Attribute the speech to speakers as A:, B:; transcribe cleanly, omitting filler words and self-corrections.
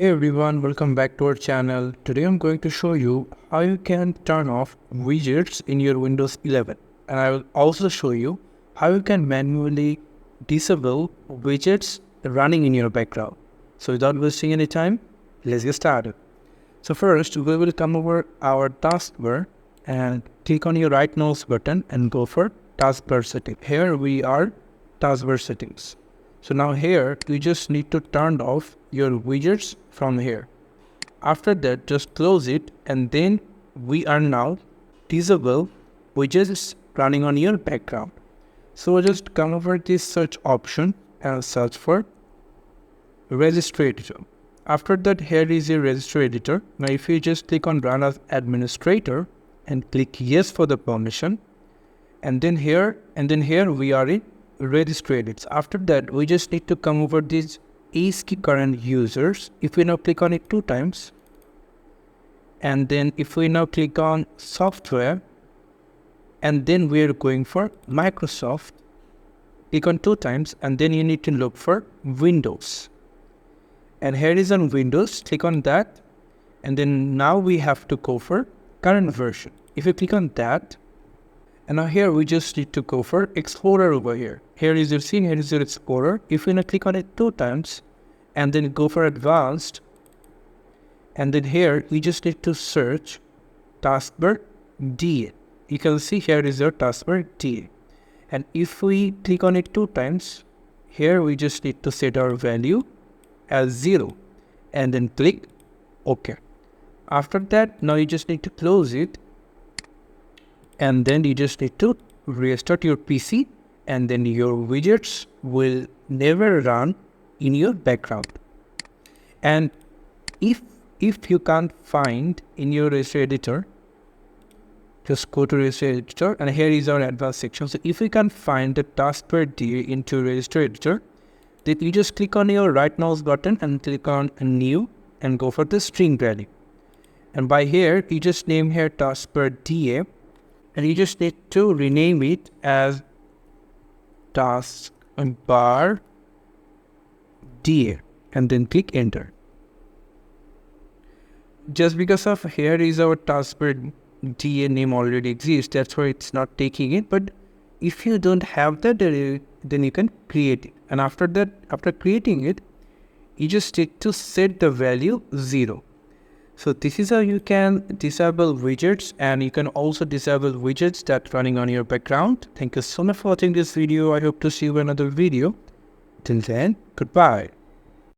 A: Hey everyone, welcome back to our channel. Today I'm going to show you how you can turn off widgets in your Windows 11. And I will also show you how you can manually disable widgets running in your background. So without wasting any time, let's get started. So first, we will come over our taskbar and click on your right mouse button and go for taskbar setting. Here we are, taskbar settings. So now here, you just need to turn off your widgets from here. After that, just close it and then we are now disable widgets running on your background. So just come over this search option and search for registry editor. After that, here is your registry editor. Now if you just click on run as administrator and click yes for the permission, and then here we are in registry edits. After that, we just need to come over these key current users. If we now click on it 2 times, and then if we now click on software, and then we are going for Microsoft, click on 2 times, and then you need to look for Windows. And here is on Windows, click on that, and then now we have to go for current version. If you click on that, and now here we just need to go for Explorer over here. Here is your scene, here is your Explorer. If you now click on it 2 times and then go for advanced, and then here we just need to search taskbar DA. You can see here is your taskbar DA. And if we click on it 2 times, here we just need to set our value as 0 and then click OK. After that, now you just need to close it. And then you just need to restart your PC, and then your widgets will never run in your background. And if you can't find in your registry editor, just go to registry editor, and here is our advanced section. So if you can't find the taskbar DA into registry editor, then you just click on your right mouse button and click on new and go for the string value. And by here, you just name here taskbar DA. And you just need to rename it as taskbar DA and then click enter. Just because of here is our taskbar DA name already exists, that's why it's not taking it. But if you don't have that, then you can create it. And after that, after creating it, you just need to set the value 0. So this is how you can disable widgets, and you can also disable widgets that running on your background. Thank you so much for watching this video. I hope to see you in another video. Till then, goodbye.